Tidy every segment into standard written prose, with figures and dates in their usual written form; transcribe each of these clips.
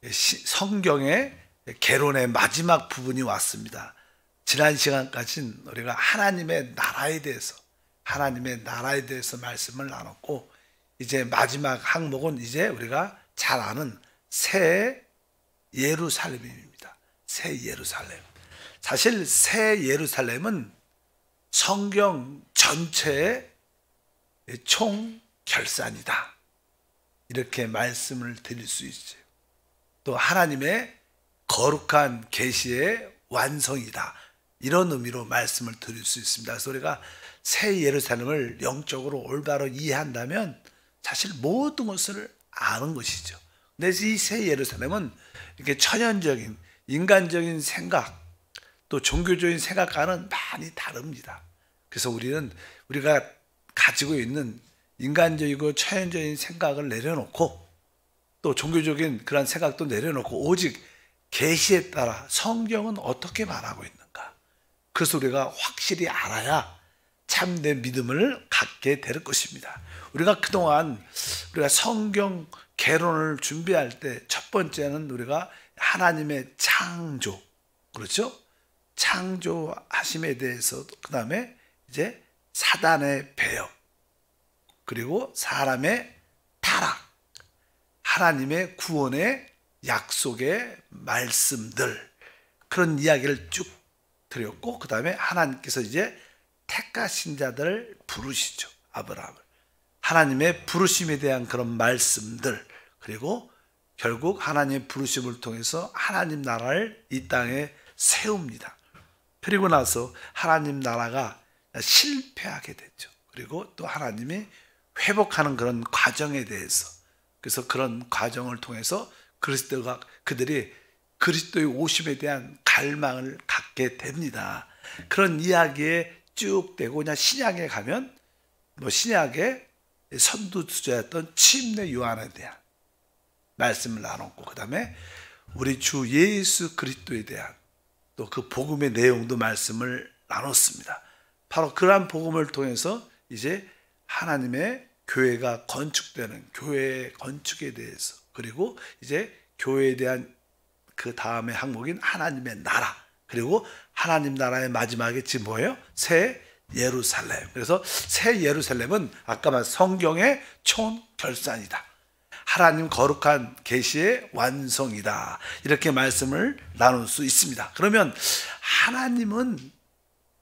성경의 개론의 마지막 부분이 왔습니다. 지난 시간까지는 우리가 하나님의 나라에 대해서 말씀을 나눴고, 이제 마지막 항목은 이제 우리가 잘 아는 새 예루살렘입니다. 새 예루살렘. 사실 새 예루살렘은 성경 전체의 총결산이다, 이렇게 말씀을 드릴 수 있어요. 또 하나님의 거룩한 계시의 완성이다, 이런 의미로 말씀을 드릴 수 있습니다. 그래서 우리가 새 예루살렘을 영적으로 올바로 이해한다면 사실 모든 것을 아는 것이죠. 근데 이 새 예루살렘은 이렇게 천연적인 인간적인 생각, 또 종교적인 생각과는 많이 다릅니다. 그래서 우리가 가지고 있는 인간적이고 천연적인 생각을 내려놓고, 또 종교적인 그런 생각도 내려놓고, 오직 계시에 따라 성경은 어떻게 말하고 있는가, 그래서 우리가 확실히 알아야 참된 믿음을 갖게 될 것입니다. 우리가 그동안 성경 개론을 준비할 때 첫 번째는 우리가 하나님의 창조, 그렇죠? 창조하심에 대해서, 그 다음에 이제 사단의 배역, 그리고 사람의 타락, 하나님의 구원의 약속의 말씀들, 그런 이야기를 쭉 드렸고, 그 다음에 하나님께서 이제 택하신 자들을 부르시죠. 아브라함을. 하나님의 부르심에 대한 그런 말씀들, 그리고 결국 하나님의 부르심을 통해서 하나님 나라를 이 땅에 세웁니다. 그리고 나서 하나님 나라가 실패하게 됐죠. 그리고 또 하나님이 회복하는 그런 과정에 대해서, 그래서 그런 과정을 통해서 그들이 그리스도의 오심에 대한 갈망을 갖게 됩니다. 그런 이야기에 쭉 되고, 그냥 신약에 가면 신약의 선두주자였던 침례 요한에 대한 말씀을 나눴고, 그 다음에 우리 주 예수 그리스도에 대한 또 그 복음의 내용도 말씀을 나눴습니다. 바로 그러한 복음을 통해서 이제 하나님의 교회가 건축되는 교회의 건축에 대해서, 그리고 이제 교회에 대한 그 다음의 항목인 하나님의 나라, 그리고 하나님 나라의 마지막에 지금 뭐예요? 새 예루살렘. 그래서 새 예루살렘은 아까 말한 성경의 총결산이다, 하나님 거룩한 계시의 완성이다, 이렇게 말씀을 나눌 수 있습니다. 그러면 하나님은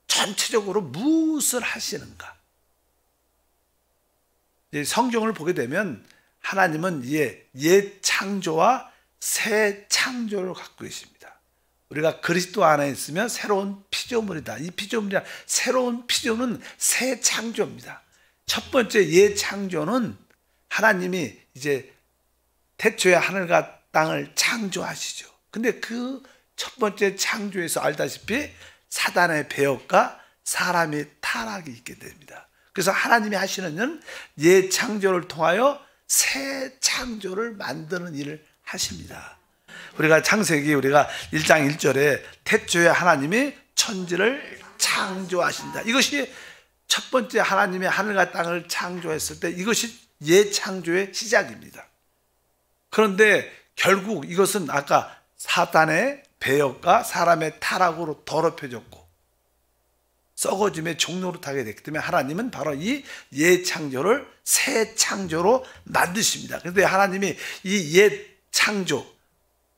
전체적으로 무엇을 하시는가? 성경을 보게 되면 하나님은 옛 창조와 새 창조를 갖고 계십니다. 우리가 그리스도 안에 있으면 새로운 피조물이다. 이 피조물이란 새로운 피조는 새 창조입니다. 첫 번째 옛 창조는 하나님이 이제 태초에 하늘과 땅을 창조하시죠. 근데 그 첫 번째 창조에서 알다시피 사단의 배역과 사람의 타락이 있게 됩니다. 그래서 하나님이 하시는 일은 옛 창조를 통하여 새 창조를 만드는 일을 하십니다. 우리가 창세기 1장 1절에 태초에 하나님이 천지를 창조하신다, 이것이 첫 번째 하나님이 하늘과 땅을 창조했을 때 이것이 옛 창조의 시작입니다. 그런데 결국 이것은 아까 사단의 배역과 사람의 타락으로 더럽혀졌고 썩어짐의 종로로 타게 됐기 때문에 하나님은 바로 이 옛 창조를 새 창조로 만드십니다. 그런데 하나님이 이 옛 창조,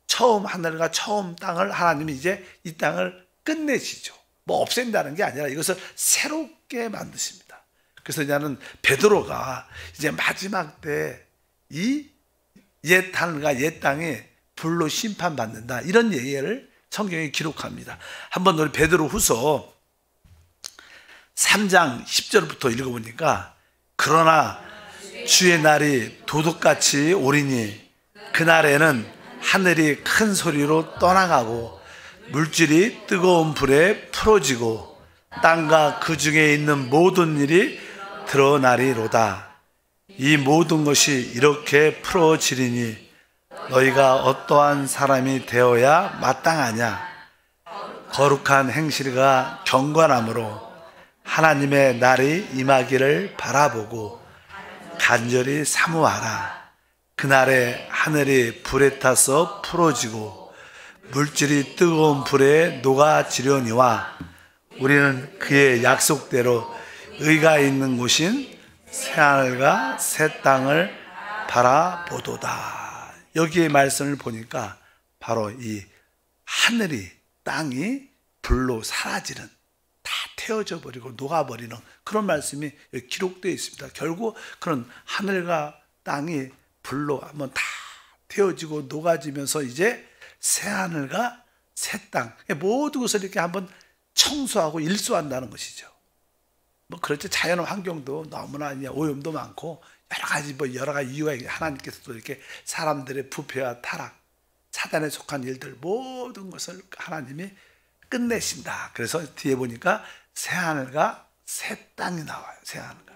처음 하늘과 처음 땅을 하나님이 이제 이 땅을 끝내시죠. 없앤다는 게 아니라 이것을 새롭게 만드십니다. 그래서 나는 베드로가 이제 마지막 때 이 옛 하늘과 옛 땅에 불로 심판받는다, 이런 얘기를 성경에 기록합니다. 한번 우리 베드로 후서 3장 10절부터 읽어보니까, 그러나 주의 날이 도둑같이 오리니 그날에는 하늘이 큰 소리로 떠나가고 물질이 뜨거운 불에 풀어지고 땅과 그 중에 있는 모든 일이 드러나리로다. 이 모든 것이 이렇게 풀어지리니 너희가 어떠한 사람이 되어야 마땅하냐? 거룩한 행실과 경건함으로 하나님의 날이 임하기를 바라보고 간절히 사모하라. 그날에 하늘이 불에 타서 풀어지고 물질이 뜨거운 불에 녹아지려니와 우리는 그의 약속대로 의가 있는 곳인 새하늘과 새 땅을 바라보도다. 여기의 말씀을 보니까 바로 이 하늘이 땅이 불로 사라지는, 다 태워져 버리고 녹아버리는 그런 말씀이 기록되어 있습니다. 결국 그런 하늘과 땅이 불로 한번 다 태워지고 녹아지면서 이제 새하늘과 새 땅, 모든 것을 이렇게 한번 청소하고 일소한다는 것이죠. 뭐 그렇죠. 자연 환경도 너무나 오염도 많고 여러 가지 이유가 하나님께서도 이렇게 사람들의 부패와 타락, 사단에 속한 일들 모든 것을 하나님이 끝내신다. 그래서 뒤에 보니까 새하늘과 새 땅이 나와요. 새하늘과.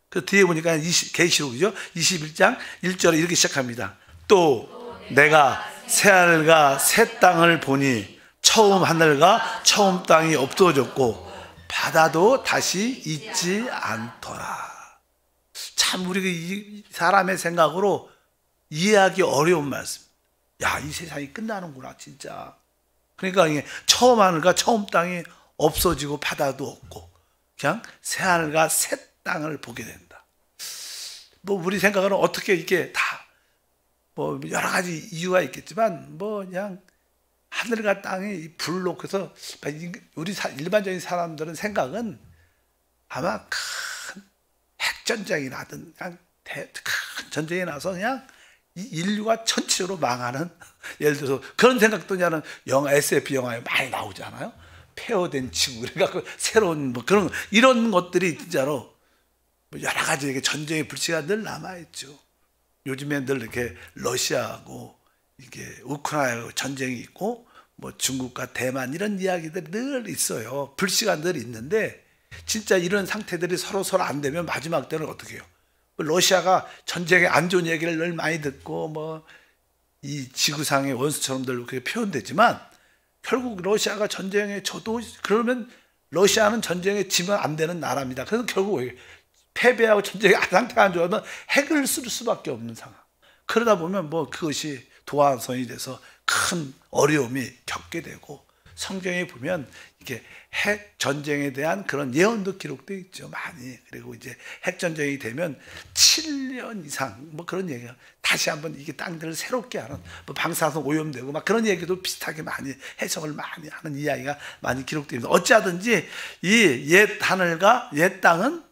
그 뒤에 보니까 계시록이죠. 21장 1절에 이렇게 시작합니다. 또 내가 새하늘과 새 땅을 보니 처음 하늘과 처음 땅이 없어졌고 바다도 다시 있지 않더라. 참 우리가 이 사람의 생각으로 이해하기 어려운 말씀. 야, 이 세상이 끝나는구나 진짜. 그러니까 이게 처음 하늘과 처음 땅이 없어지고 바다도 없고 그냥 새 하늘과 새 땅을 보게 된다. 뭐 우리 생각으로는 어떻게 이게 다 뭐 여러 가지 이유가 있겠지만 뭐 그냥 하늘과 땅이 불로, 그래서 우리 일반적인 사람들은 생각은 아마 큰 핵전쟁이 나든 그냥 큰 전쟁이 나서 그냥 이 인류가 전체적으로 망하는, 예를 들어서 그런 생각도 그냥 영화, SF 영화에 많이 나오잖아요. 폐허된 지구, 그러니까 새로운 뭐 그런 이런 것들이 진짜로 여러 가지 이렇게 전쟁의 불씨가 늘 남아있죠. 요즘에 늘 이렇게 러시아하고 이게 우크라이나 전쟁이 있고 뭐 중국과 대만 이런 이야기들이 늘 있어요. 불씨가 늘 있는데 진짜 이런 상태들이 서로 안 되면 마지막 때는 어떻게 해요? 러시아가 전쟁에 안 좋은 얘기를 늘 많이 듣고 뭐 이 지구상의 원수처럼 늘 그렇게 표현되지만 결국 러시아가 전쟁에 져도, 그러면 러시아는 전쟁에 지면 안 되는 나라입니다. 그래서 결국 패배하고 전쟁의 상태가 안 좋아하면 핵을 쓸 수밖에 없는 상황. 그러다 보면 뭐 그것이 도화선이 돼서 큰 어려움이 겪게 되고, 성경에 보면 이게 핵 전쟁에 대한 그런 예언도 기록되어 있죠, 많이. 그리고 이제 핵 전쟁이 되면 7년 이상 뭐 그런 얘기가 다시 한번 이게 땅들을 새롭게 하는, 뭐 방사선 오염되고 막 그런 얘기도 비슷하게 많이 해석을 많이 하는 이야기가 많이 기록됩니다. 어찌하든지 이 옛 하늘과 옛 땅은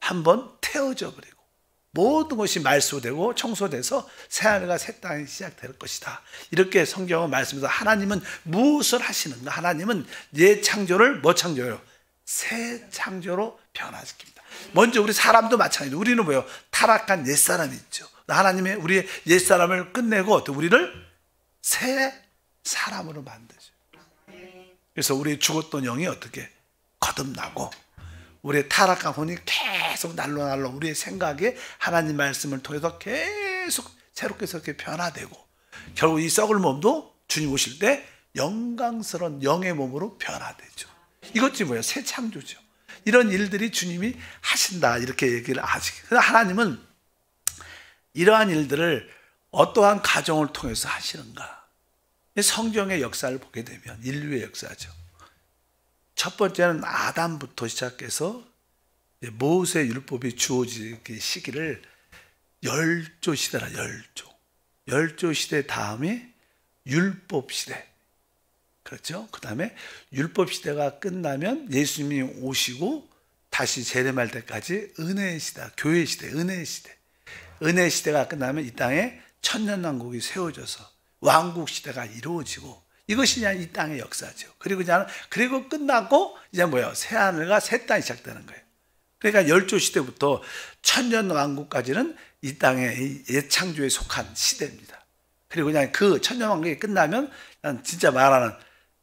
한번 태워져 버리고 모든 것이 말소되고 청소돼서 새하늘과 새 땅이 시작될 것이다. 이렇게 성경은 말씀해서 하나님은 무엇을 하시는가? 하나님은 옛 창조를 뭐 창조요? 새 창조로 변화시킵니다. 먼저 우리 사람도 마찬가지로 우리는 뭐예요? 타락한 옛사람이 있죠. 하나님의 우리의 옛사람을 끝내고 또 우리를 새 사람으로 만드죠. 그래서 우리 죽었던 영이 어떻게 거듭나고 우리의 타락한 혼이 계속 날로 우리의 생각에 하나님 말씀을 통해서 계속 새롭게 변화되고 결국 이 썩을 몸도 주님 오실 때 영광스러운 영의 몸으로 변화되죠. 이것이 뭐예요? 새 창조죠. 이런 일들이 주님이 하신다, 이렇게 얘기를 하시기. 그래서 하나님은 이러한 일들을 어떠한 가정을 통해서 하시는가? 성경의 역사를 보게 되면 인류의 역사죠. 첫 번째는 아담부터 시작해서 모세 율법이 주어지기 시기를 열조 시대라. 열조 시대 다음에 율법 시대. 그렇죠? 그 다음에 율법 시대가 끝나면 예수님이 오시고 다시 재림할 때까지 은혜의 시대, 교회 시대, 은혜의 시대. 은혜의 시대가 끝나면 이 땅에 천년왕국이 세워져서 왕국 시대가 이루어지고, 이것이 그냥 이 땅의 역사죠. 그리고 끝나고 이제 뭐예요? 새 하늘과 새 땅이 시작되는 거예요. 그러니까 열조 시대부터 천년 왕국까지는 이 땅의 옛 창조에 속한 시대입니다. 그리고 그냥 그 천년 왕국이 끝나면 진짜 말하는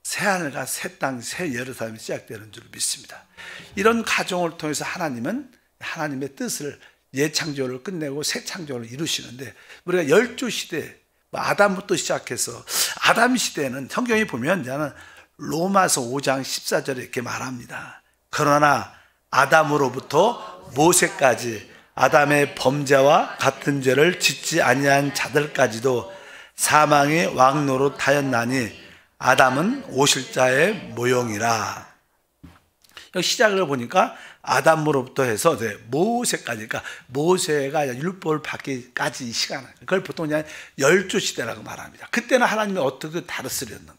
새 하늘과 새 땅, 새 예루살렘이 시작되는 줄 믿습니다. 이런 가정을 통해서 하나님은 하나님의 뜻을 옛 창조를 끝내고 새 창조를 이루시는데, 우리가 열조 시대 아담부터 시작해서 아담 시대는 성경이 보면 로마서 5장 14절에 이렇게 말합니다. 그러나 아담으로부터 모세까지 아담의 범죄와 같은 죄를 짓지 아니한 자들까지도 사망의 왕노릇하였나니 아담은 오실자의 모형이라. 여기 시작을 보니까 아담으로부터 해서 모세까지, 그러니까 모세가 율법을 받기까지 시간, 그걸 보통 그냥 열조 시대라고 말합니다. 그때는 하나님이 어떻게 다루시렸는가?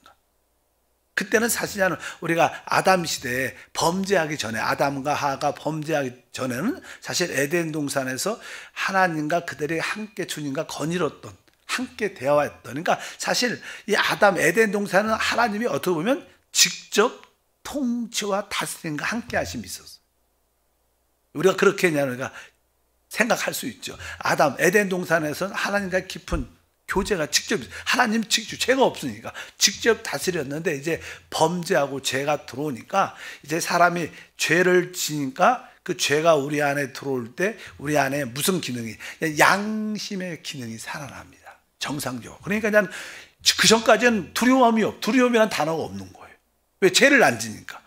그때는 사실은 우리가 아담 시대에 범죄하기 전에, 아담과 하가 범죄하기 전에는 사실 에덴 동산에서 하나님과 그들이 함께 주님과 거닐었던, 함께 대화했던, 그러니까 사실 이 아담 에덴 동산은 하나님이 어떻게 보면 직접 통치와 다스림과 함께 하심이 있었어요. 우리가 그렇게 그러니까 생각할 수 있죠. 아담 에덴 동산에서는 하나님과 깊은 교제가 직접, 하나님 직접, 죄가 없으니까 직접 다스렸는데, 이제 범죄하고 죄가 들어오니까 이제 사람이 죄를 지니까 그 죄가 우리 안에 들어올 때 우리 안에 무슨 기능이, 양심의 기능이 살아납니다. 정상적으로. 그러니까 그냥 그 전까지는 두려움이라는 단어가 없는 거예요. 왜? 죄를 안 지니까.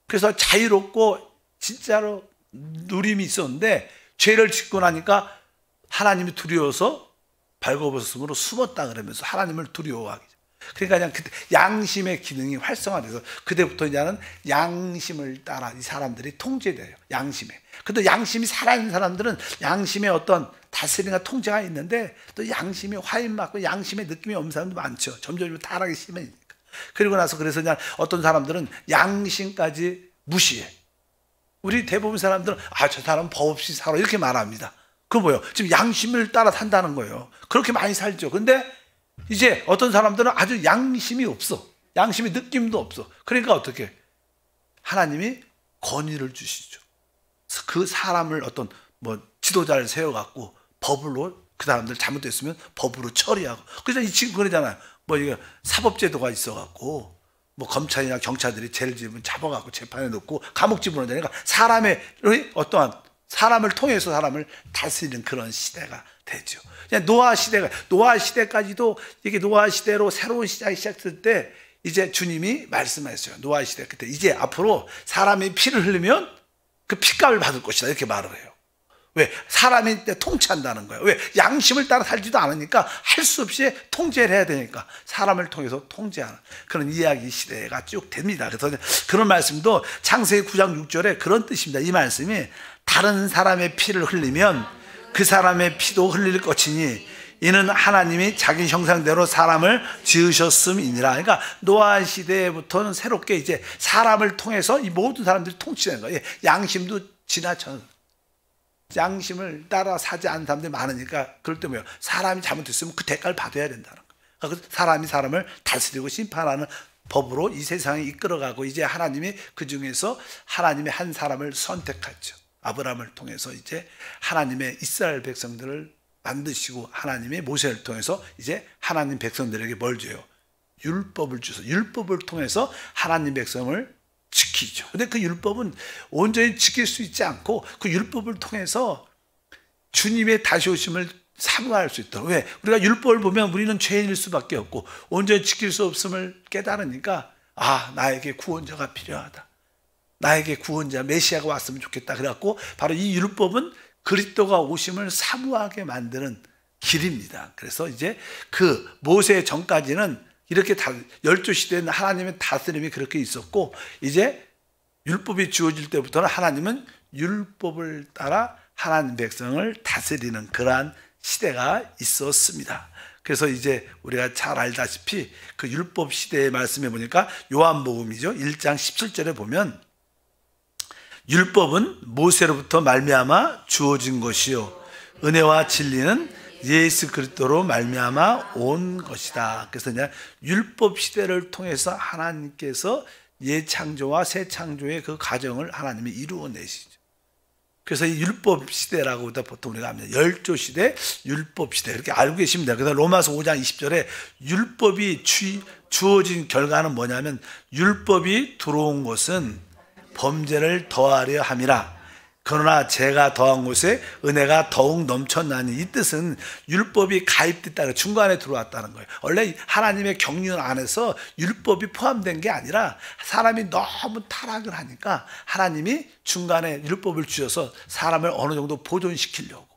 그래서 자유롭고 진짜로 누림이 있었는데, 죄를 짓고 나니까 하나님이 두려워서 발버둥으로 숨었다 그러면서 하나님을 두려워하기. 그러니까 그냥 그때 양심의 기능이 활성화돼서 그때부터 이제는 양심을 따라 이 사람들이 통제돼요. 양심에. 근데 양심이 살아있는 사람들은 양심의 어떤 다스림과 통제가 있는데, 또 양심이 화인맞고 양심의 느낌이 없는 사람도 많죠. 점점 타락이 심해지니까. 그리고 나서 그래서 그냥 어떤 사람들은 양심까지 무시해. 우리 대부분 사람들은 저 사람은 법 없이 살아 이렇게 말합니다. 그거 뭐예요? 지금 양심을 따라 산다는 거예요. 그렇게 많이 살죠. 근데 이제 어떤 사람들은 아주 양심이 없어. 양심의 느낌도 없어. 그러니까 어떻게? 하나님이 권위를 주시죠. 그 사람을 어떤 지도자를 세워갖고 법으로, 그 사람들 잘못됐으면 법으로 처리하고. 그래서 지금 그러잖아요. 이게 사법제도가 있어갖고 검찰이나 경찰들이 죄를 지으면 잡아갖고 재판에 넣고 감옥 집어넣으니까 사람의 어떠한 사람을 통해서 사람을 다스리는 그런 시대가 되죠. 노아 시대까지도 이게 노아 시대로 새로운 시작이 시작될 때 이제 주님이 말씀하셨어요. 노아 시대 그때 이제 앞으로 사람이 피를 흘리면 그 피값을 받을 것이다 이렇게 말을 해요. 왜? 사람이 통치한다는 거예요. 왜? 양심을 따라 살지도 않으니까 할 수 없이 통제를 해야 되니까 사람을 통해서 통제하는 그런 이야기 시대가 쭉 됩니다. 그래서 그런 말씀도 창세기 9장 6절에 그런 뜻입니다. 이 말씀이 다른 사람의 피를 흘리면 그 사람의 피도 흘릴 것이니 이는 하나님이 자기 형상대로 사람을 지으셨음이니라. 그러니까 노아 시대부터는 새롭게 이제 사람을 통해서 이 모든 사람들이 통치되는 거예요. 양심도 지나쳐 양심을 따라 사지 않는 사람들이 많으니까 그럴 때 뭐예요? 사람이 잘못했으면 그 대가를 받아야 된다는 거예요. 그러니까 사람이 사람을 다스리고 심판하는 법으로 이 세상에 이끌어가고 이제 하나님이 그 중에서 하나님의 한 사람을 선택하죠. 아브라함을 통해서 이제 하나님의 이스라엘 백성들을 만드시고 하나님의 모세를 통해서 이제 하나님 백성들에게 뭘 줘요? 율법을 주셔서 율법을 통해서 하나님 백성을 지키죠. 근데 그 율법은 온전히 지킬 수 있지 않고 그 율법을 통해서 주님의 다시 오심을 사모할 수 있도록. 왜? 우리가 율법을 보면 우리는 죄인일 수밖에 없고 온전히 지킬 수 없음을 깨달으니까 나에게 구원자가 필요하다. 나에게 구원자 메시아가 왔으면 좋겠다. 그래갖고 바로 이 율법은 그리스도가 오심을 사모하게 만드는 길입니다. 그래서 이제 그 모세 전까지는 이렇게 열조 시대에는 하나님의 다스림이 그렇게 있었고 이제 율법이 주어질 때부터는 하나님은 율법을 따라 하나님 백성을 다스리는 그러한 시대가 있었습니다. 그래서 이제 우리가 잘 알다시피 그 율법 시대의 말씀에 보니까 요한복음이죠. 1장 17절에 보면 율법은 모세로부터 말미암아 주어진 것이요 은혜와 진리는 예수 그리스도로 말미암아 온 것이다. 그래서 그냥 율법 시대를 통해서 하나님께서 예창조와 새 창조의 그 과정을 하나님이 이루어내시죠. 그래서 이 율법 시대라고 보통 우리가 합니다. 열조 시대, 율법 시대 이렇게 알고 계십니다. 그래서 로마서 5장 20절에 율법이 주어진 결과는 뭐냐면 율법이 들어온 것은 범죄를 더하려 함이라. 그러나 죄가 더한 곳에 은혜가 더욱 넘쳤나니, 이 뜻은 율법이 가입됐다는, 중간에 들어왔다는 거예요. 원래 하나님의 경륜 안에서 율법이 포함된 게 아니라 사람이 너무 타락을 하니까 하나님이 중간에 율법을 주셔서 사람을 어느 정도 보존시키려고.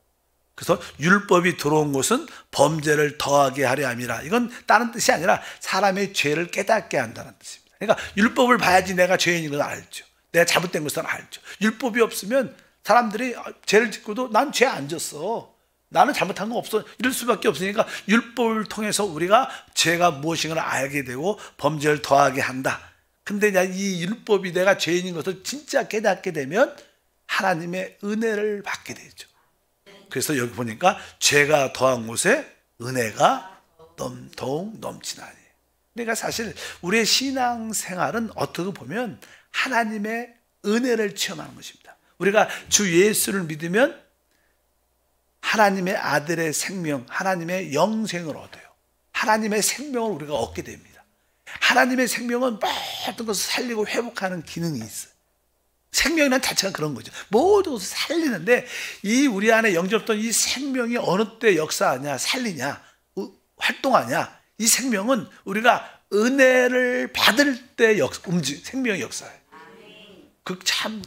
그래서 율법이 들어온 곳은 범죄를 더하게 하려 함이라. 이건 다른 뜻이 아니라 사람의 죄를 깨닫게 한다는 뜻입니다. 그러니까 율법을 봐야지 내가 죄인인 걸 알죠. 내가 잘못된 것은 알죠. 율법이 없으면 사람들이 죄를 짓고도 난 죄 안 졌어, 나는 잘못한 거 없어, 이럴 수밖에 없으니까 율법을 통해서 우리가 죄가 무엇인가를 알게 되고 범죄를 더하게 한다. 근데 이 율법이 내가 죄인인 것을 진짜 깨닫게 되면 하나님의 은혜를 받게 되죠. 그래서 여기 보니까 죄가 더한 곳에 은혜가 더욱 넘치나니. 그러니까 사실 우리의 신앙생활은 어떻게 보면 하나님의 은혜를 체험하는 것입니다. 우리가 주 예수를 믿으면 하나님의 아들의 생명, 하나님의 영생을 얻어요. 하나님의 생명을 우리가 얻게 됩니다. 하나님의 생명은 모든 것을 살리고 회복하는 기능이 있어요. 생명이란 자체가 그런 거죠. 모든 것을 살리는데, 이 우리 안에 영접된 이 생명이 어느 때 역사하냐, 살리냐, 활동하냐, 이 생명은 우리가 은혜를 받을 때 생명의 역사예요. 그 참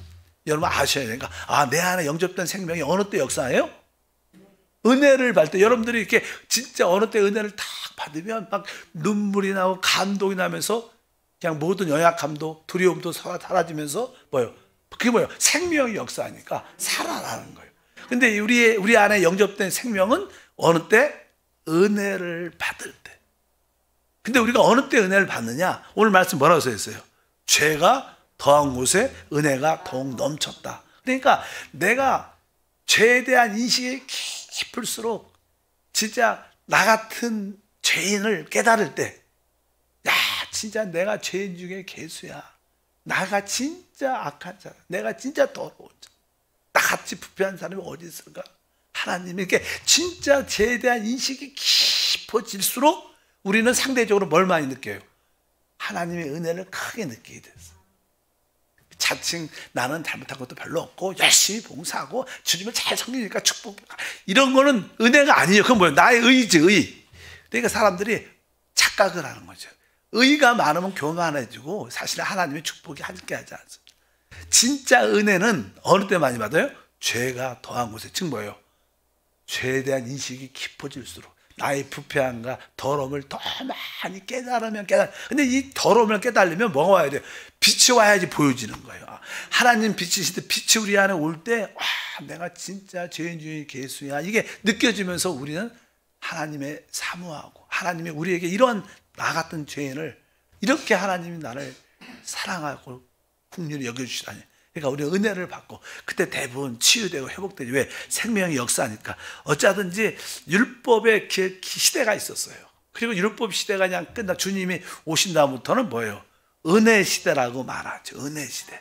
여러분 아셔야 되니까, 내 안에 영접된 생명이 어느 때 역사해요? 은혜를 받을 때. 여러분들이 이렇게 진짜 어느 때 은혜를 딱 받으면 막 눈물이 나고 감동이 나면서 그냥 모든 연약함도 두려움도 사라지면서 뭐예요? 그게 뭐예요? 생명이 역사하니까 살아나는 거예요. 근데 우리 안에 영접된 생명은 어느 때? 은혜를 받을 때. 근데 우리가 어느 때 은혜를 받느냐? 오늘 말씀 뭐라고 써 있어요? 죄가 더한 곳에 은혜가 더욱 넘쳤다. 그러니까 내가 죄에 대한 인식이 깊을수록 진짜 나 같은 죄인을 깨달을 때, 야, 진짜 내가 죄인 중에 괴수야. 나가 진짜 악한 자야. 내가 진짜 더러운 자. 나같이 부패한 사람이 어디 있을까? 하나님이 이렇게 진짜 죄에 대한 인식이 깊어질수록 우리는 상대적으로 뭘 많이 느껴요? 하나님의 은혜를 크게 느끼게 됐어요. 자칭 나는 잘못한 것도 별로 없고 열심히 봉사하고 주님을 잘 섬기니까 축복, 이런 거는 은혜가 아니에요. 그건 뭐예요? 나의 의지, 의. 그러니까 사람들이 착각을 하는 거죠. 의가 많으면 교만해지고 사실 하나님의 축복이 함께 하지 않습니다. 진짜 은혜는 어느 때 많이 받아요? 죄가 더한 곳에. 즉 뭐예요? 죄에 대한 인식이 깊어질수록 나의 부패함과 더러움을 더 많이 깨달으면 근데 이 더러움을 깨달으면 뭐가 와야 돼요? 빛이 와야지 보여지는 거예요. 하나님 빛이시되 빛이 우리 안에 올 때, 내가 진짜 죄인 중에 괴수야, 이게 느껴지면서 우리는 하나님의 사모하고, 하나님이 우리에게 이런 나 같은 죄인을 이렇게 하나님이 나를 사랑하고 긍휼히 여겨주시다니. 그러니까 우리는 은혜를 받고 그때 대부분 치유되고 회복되지. 왜? 생명이 역사하니까. 어쩌든지 율법의 시대가 있었어요. 그리고 율법 시대가 그냥 끝나 주님이 오신 다음부터는 뭐예요? 은혜 시대라고 말하죠. 은혜 시대.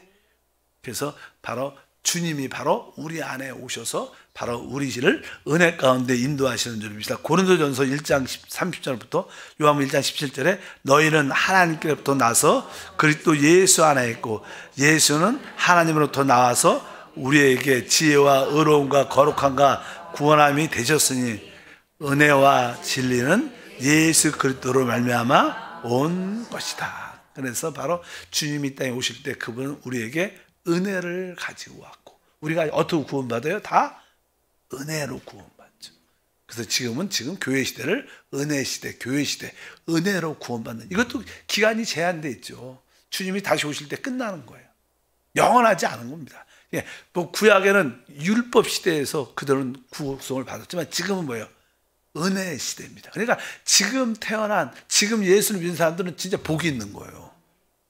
그래서 바로 주님이 바로 우리 안에 오셔서 바로 우리를 은혜 가운데 인도하시는 줄 믿습니다. 고린도전서 1장 30절부터 요한복음 1장 17절에 너희는 하나님께로부터 나서 그리스도 예수 안에 있고 예수는 하나님으로부터 나와서 우리에게 지혜와 의로움과 거룩함과 구원함이 되셨으니 은혜와 진리는 예수 그리스도로 말미암아 온 것이다. 그래서 바로 주님이 땅에 오실 때 그분은 우리에게 은혜를 가지고 왔고, 우리가 어떻게 구원받아요? 다 은혜로 구원받죠. 그래서 지금 교회 시대를 은혜 시대, 교회 시대, 은혜로 구원받는, 이것도 기간이 제한되어 있죠. 주님이 다시 오실 때 끝나는 거예요. 영원하지 않은 겁니다. 뭐 구약에는 율법 시대에서 그들은 구속을 받았지만 지금은 뭐예요? 은혜 시대입니다. 그러니까 지금 태어난, 지금 예수를 믿는 사람들은 진짜 복이 있는 거예요.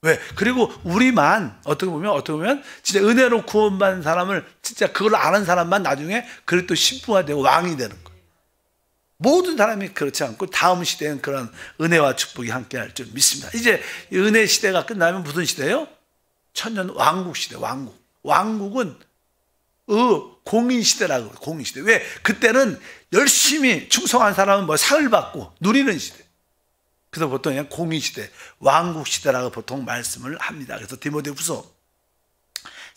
왜? 그리고 우리만 어떻게 보면 진짜 은혜로 구원받은 사람을, 진짜 그걸 아는 사람만 나중에 그리스도 신부가 되고 왕이 되는 거예요. 모든 사람이 그렇지 않고 다음 시대엔 그런 은혜와 축복이 함께할 줄 믿습니다. 이제 은혜 시대가 끝나면 무슨 시대예요? 천년 왕국 시대. 왕국은 공인 시대라고 그래요. 공인 시대. 왜? 그때는 열심히 충성한 사람은 뭐 상을 받고 누리는 시대. 그래서 보통 그냥 공인 시대, 왕국 시대라고 보통 말씀을 합니다. 그래서 디모데후서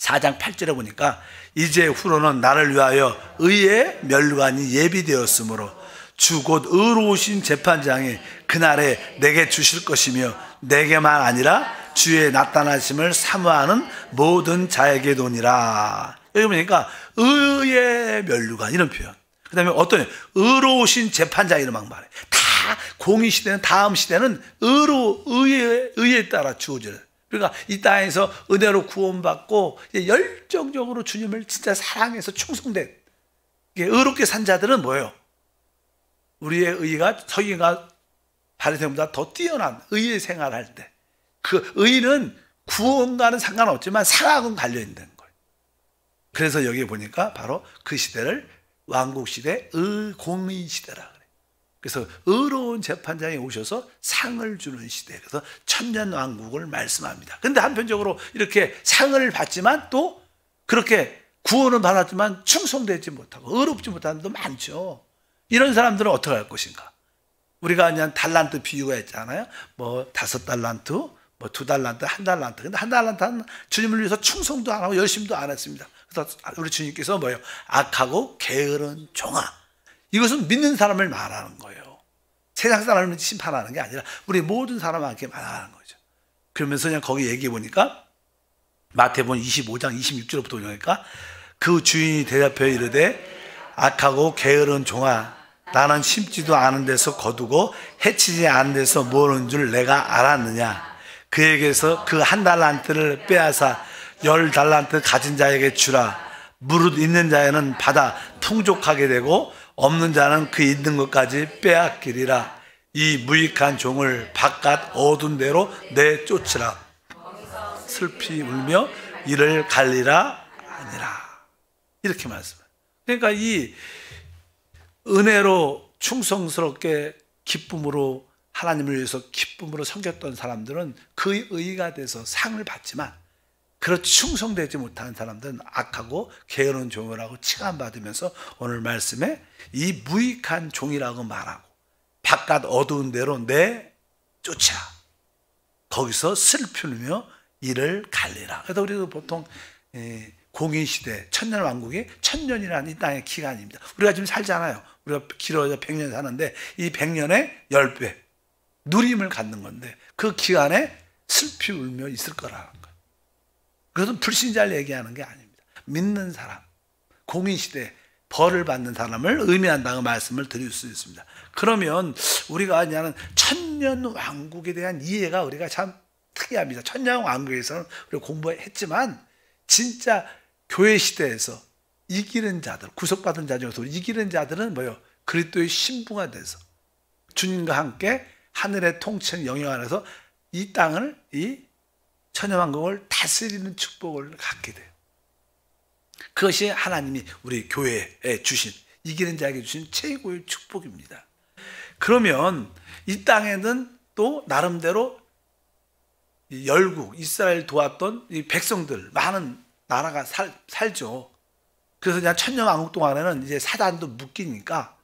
4장 8절에 보니까 이제 후로는 나를 위하여 의의 멸관이 예비되었으므로 주 곧 의로우신 재판장이 그날에 내게 주실 것이며 내게만 아니라 주의 나타나심을 사모하는 모든 자에게도니라. 여기 보니까 의의 멸류관 이런 표현. 그 다음에 어떤 의로우신 재판장 이런 막 말해. 다 공의시대는 다음 시대는 의에 따라 주어져요. 그러니까 이 땅에서 은혜로 구원받고 열정적으로 주님을 진짜 사랑해서 충성된 의롭게 산 자들은 뭐예요? 우리의 의가 서기가 바리새인보다 더 뛰어난 의의 생활을 할 때 그 의는 구원과는 상관없지만 상하고는 관련된 거예요. 그래서 여기 보니까 바로 그 시대를 왕국시대 의공의시대라 그래요. 그래서 의로운 재판장이 오셔서 상을 주는 시대, 그래서 천년왕국을 말씀합니다. 그런데 한편적으로 이렇게 상을 받지만 또 그렇게 구원은 받았지만 충성되지 못하고 의롭지 못한 사람도 많죠. 이런 사람들은 어떻게 할 것인가? 우리가 그냥 달란트 비유가 있잖아요. 뭐 5달란트, 뭐 2달란트, 1달란트. 근데 1달란트는 주님을 위해서 충성도 안 하고 열심도 안 했습니다. 그래서 우리 주님께서 뭐예요? 악하고 게으른 종아. 이것은 믿는 사람을 말하는 거예요. 세상 사람을 심판하는 게 아니라 우리 모든 사람한테 말하는 거죠. 그러면서 그냥 거기 얘기해 보니까 마태복음 25장 26절부터 보니까 그 주인이 대답하여 이르되 악하고 게으른 종아, 나는 심지도 않은 데서 거두고 해치지 않은 데서 모르는 줄 내가 알았느냐. 그에게서 그 1달란트를 빼앗아 10달란트 가진 자에게 주라. 무릇 있는 자에는 받아 풍족하게 되고 없는 자는 그 있는 것까지 빼앗기리라. 이 무익한 종을 바깥 어두운 데로 내쫓으라. 슬피 울며 이를 갈리라 아니라. 이렇게 말씀해요. 그러니까 이 은혜로 충성스럽게 기쁨으로 하나님을 위해서 기쁨으로 섬겼던 사람들은 그 의가 돼서 상을 받지만 그렇게 충성되지 못한 사람들은 악하고 게으른 종이라고 칭함받으면서 오늘 말씀에 이 무익한 종이라고 말하고 바깥 어두운 데로 내쫓아 거기서 슬피 울며 이를 갈리라. 그래서 우리도 보통 공의시대 천년왕국이 천년이라는 이 땅의 기간입니다. 우리가 지금 살잖아요. 우리가 길어야 100년 사는데 이 100년의 10배 누림을 갖는 건데 그 기간에 슬피 울며 있을 거라는 거예요. 그것은 불신자를 얘기하는 게 아닙니다. 믿는 사람, 공의시대 벌을 받는 사람을 의미한다고 말씀을 드릴 수 있습니다. 그러면 우리가 하냐는 천년왕국에 대한 이해가 우리가 참 특이합니다. 천년왕국에서는 우리가 공부했지만 진짜 교회 시대에서 이기는 자들, 구속받은 자 중에서 이기는 자들은 뭐예요? 그리스도의 신부가 돼서 주님과 함께 하늘의 통치를 영역 안에서 이 땅을, 이 천년왕국을 다스리는 축복을 갖게 돼요. 그것이 하나님이 우리 교회에 주신, 이기는 자에게 주신 최고의 축복입니다. 그러면 이 땅에는 또 나름대로 열국, 이스라엘 도왔던 이 백성들, 많은 나라가 살죠. 그래서 그냥 천년왕국 동안에는 이제 사단도 묶이니까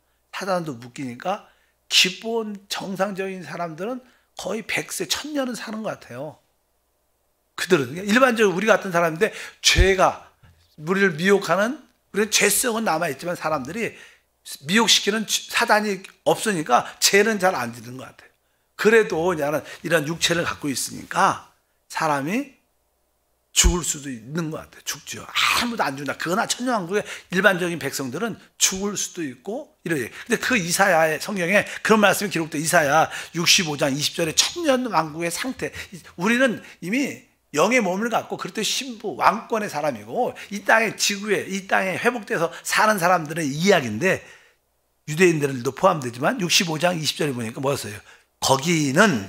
기본 정상적인 사람들은 거의 100세, 1000년은 사는 것 같아요. 그들은 일반적으로 우리 같은 사람인데 죄가 우리를 미혹하는 우리는 죄성은 남아있지만 사람들이 미혹시키는 사단이 없으니까 죄는 잘 안 지는 것 같아요. 그래도 이런 육체를 갖고 있으니까 사람이 죽을 수도 있는 것 같아요. 죽죠. 아무도 안 죽나. 그러나 천년왕국의 일반적인 백성들은 죽을 수도 있고 이래요. 근데 그 이사야의 성경에 그런 말씀이 기록돼. 이사야 65장 20절에 천년왕국의 상태. 우리는 이미 영의 몸을 갖고 그리스도의 신부 왕권의 사람이고 이 땅의 지구에 이 땅에 회복돼서 사는 사람들의 이야기인데 유대인들도 포함되지만 65장 20절에 보니까 뭐였어요? 거기는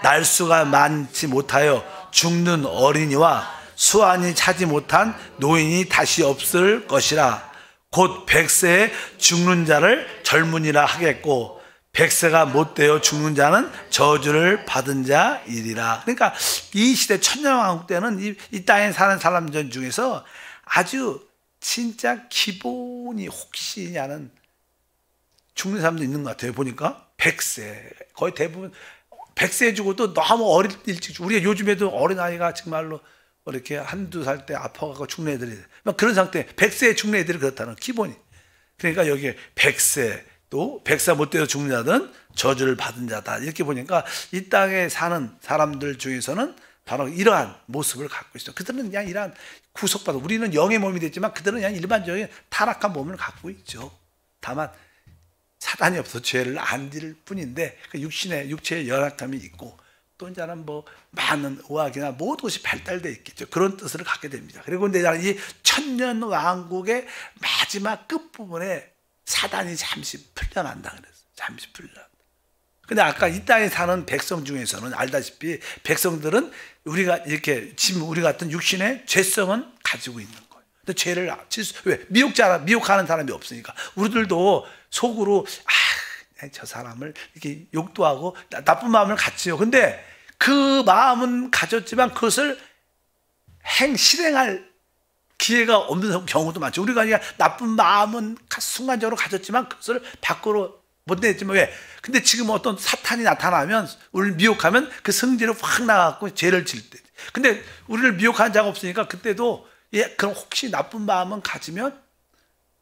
날수가 많지 못하여 죽는 어린이와 수완이 차지 못한 노인이 다시 없을 것이라. 곧 100세에 죽는 자를 젊은이라 하겠고 100세가 못되어 죽는 자는 저주를 받은 자이리라. 그러니까 이 시대 천년왕국 때는 이 땅에 사는 사람들 중에서 아주 진짜 기본이 혹시냐는 죽는 사람도 있는 것 같아요. 보니까 100세 거의 대부분 100세 죽어도 너무 일찍 죽고 우리가 요즘에도 어린아이가 정말로 이렇게 한두 살 때 아파가고 죽는 애들이 막 그런 상태, 100세에 죽는 애들이 그렇다는 기본이. 그러니까 여기에 100세 또 100세 못 되어 죽는 자들은 저주를 받은 자다. 이렇게 보니까 이 땅에 사는 사람들 중에서는 바로 이러한 모습을 갖고 있어요. 그들은 그냥 이러한 구속받아, 우리는 영의 몸이 됐지만 그들은 그냥 일반적인 타락한 몸을 갖고 있죠. 다만 사단이 없어 죄를 안 지을 뿐인데 그 육체의 연약함이 있고 또 이제는 뭐 많은 의학이나 모든 것이 발달되어 있겠죠. 그런 뜻을 갖게 됩니다. 그리고 이제 이 천년 왕국의 마지막 끝부분에 사단이 잠시 풀려난다 그랬어요. 잠시 풀려난다. 근데 아까 이 땅에 사는 백성 중에서는 알다시피 백성들은 우리가 이렇게 지금 우리 같은 육신의 죄성은 가지고 있는 거예요. 근데 죄를 왜 미혹하는 사람이 없으니까 우리들도 속으로 저 사람을 이렇게 욕도 하고 나쁜 마음을 갖지요. 근데 그 마음은 가졌지만 그것을 실행할 기회가 없는 경우도 많죠. 우리가 그냥 나쁜 마음은 순간적으로 가졌지만 그것을 밖으로 못 내지만 왜? 근데 지금 어떤 사탄이 나타나면 우리를 미혹하면 그 성질을 확 나가고 죄를 질 때. 근데 우리를 미혹하는 자가 없으니까 그때도 그럼 혹시 나쁜 마음은 가지면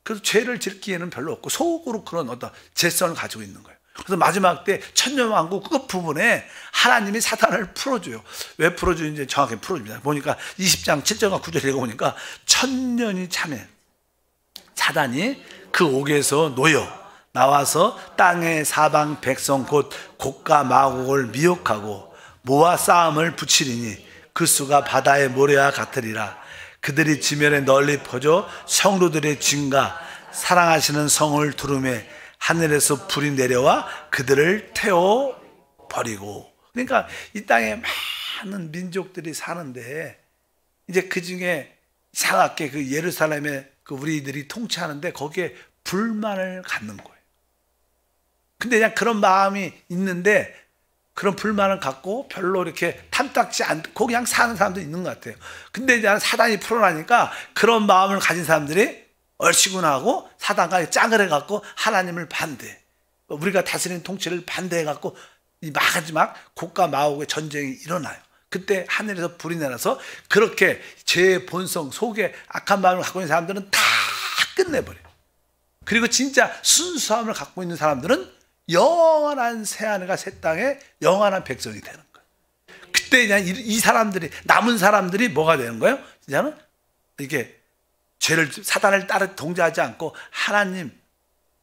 그래서 죄를 질 기회는 별로 없고 속으로 그런 어떤 죄성을 가지고 있는 거예요. 그래서 마지막 때 천년왕국 끝 부분에 하나님이 사탄을 풀어줘요. 왜 풀어주는지 정확히 풀어줍니다. 보니까 20장 7절과 9절에 읽어보니까 천년이 차면 사단이 그 옥에서 놓여 나와서 땅의 사방 백성 곧 곡과 마곡을 미혹하고 모아 싸움을 붙이리니 그 수가 바다의 모래와 같으리라. 그들이 지면에 널리 퍼져 성도들의 증가 사랑하시는 성을 두루매 하늘에서 불이 내려와 그들을 태워버리고. 그러니까 이 땅에 많은 민족들이 사는데 이제 그 중에 이상하게 그 예루살렘에 그 우리들이 통치하는데 거기에 불만을 갖는 거예요. 근데 그냥 그런 마음이 있는데 그런 불만을 갖고 별로 이렇게 탐탁지 않고 그냥 사는 사람도 있는 것 같아요. 근데 이제 사단이 풀어나니까 그런 마음을 가진 사람들이 얼씨구나 하고 사단과 짝을 해갖고 하나님을 반대, 우리가 다스리는 통치를 반대해갖고 이 마지막 곡과 마곡의 전쟁이 일어나요. 그때 하늘에서 불이 내려서 그렇게 죄의 본성 속에 악한 마음을 갖고 있는 사람들은 다 끝내버려요. 그리고 진짜 순수함을 갖고 있는 사람들은 영원한 새하늘과 새 땅의 영원한 백성이 되는 거예요. 그때 그냥 이 사람들이 남은 사람들이 뭐가 되는 거예요? 이제는 이게 죄를 사단을 따라 동조하지 않고 하나님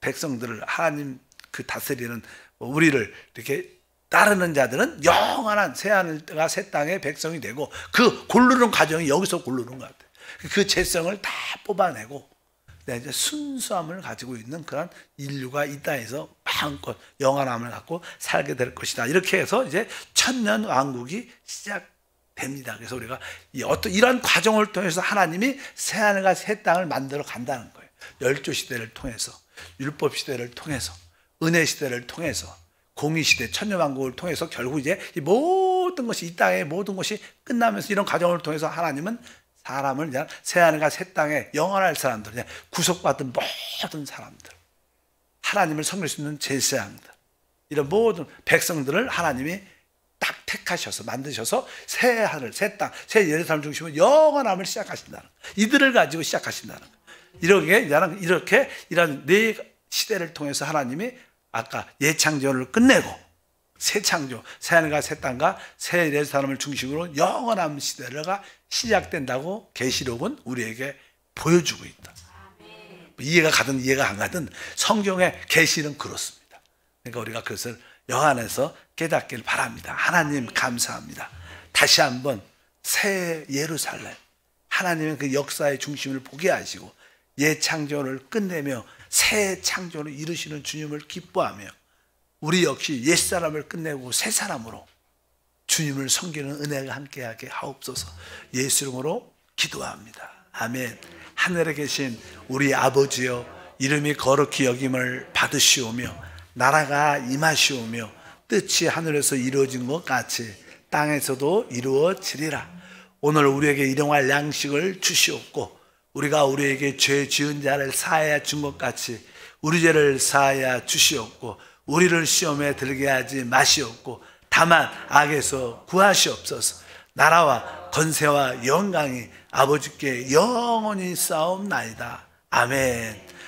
백성들을 하나님 그 다스리는 우리를 이렇게 따르는 자들은 영원한 새하늘과 새 땅의 백성이 되고 그 고르는 과정이 여기서 고르는 것 같아요. 그 죄성을 다 뽑아내고 이제 순수함을 가지고 있는 그런 인류가 이 땅에서 마음껏 영원함을 갖고 살게 될 것이다. 이렇게 해서 이제 천년 왕국이 시작됩니다. 그래서 우리가 이런 과정을 통해서 하나님이 새하늘과 새 땅을 만들어 간다는 거예요. 열조 시대를 통해서, 율법 시대를 통해서, 은혜 시대를 통해서, 공의 시대, 천년 왕국을 통해서 결국 이제 이 모든 것이 이 땅의 모든 것이 끝나면서 이런 과정을 통해서 하나님은 사람을 그냥 새하늘과 새 땅에 영원할 사람들, 그냥 구속받은 모든 사람들, 하나님을 섬길 수 있는 제사장들, 이런 모든 백성들을 하나님이 딱 택하셔서 만드셔서 새 하늘, 새 땅, 새 예루살렘 중심으로 영원함을 시작하신다는 거예요. 이들을 가지고 시작하신다는 거예요. 이렇게 이런 네 시대를 통해서 하나님이 아까 예창조를 끝내고 새 창조, 새 하늘과 새 땅과 새 예루살렘을 중심으로 영원한 시대가 시작된다고 계시록은 우리에게 보여주고 있다. 이해가 가든 이해가 안 가든 성경의 계시는 그렇습니다. 그러니까 우리가 그것을 영안에서 깨닫길 바랍니다. 하나님 감사합니다. 다시 한번 새 예루살렘, 하나님의 그 역사의 중심을 보게 하시고 예창조를 끝내며 새 창조를 이루시는 주님을 기뻐하며 우리 역시 옛사람을 끝내고 새 사람으로 주님을 섬기는 은혜가 함께하게 하옵소서. 예수 이름으로 기도합니다. 아멘. 하늘에 계신 우리 아버지여, 이름이 거룩히 여김을 받으시오며 나라가 임하시오며 뜻이 하늘에서 이루어진 것 같이 땅에서도 이루어지리라. 오늘 우리에게 일용할 양식을 주시옵고 우리가 우리에게 죄 지은 자를 사하여 준 것 같이 우리 죄를 사하여 주시옵고 우리를 시험에 들게 하지 마시옵고 다만 악에서 구하시옵소서. 나라와 권세와 영광이 아버지께 영원히 싸움나이다. 아멘.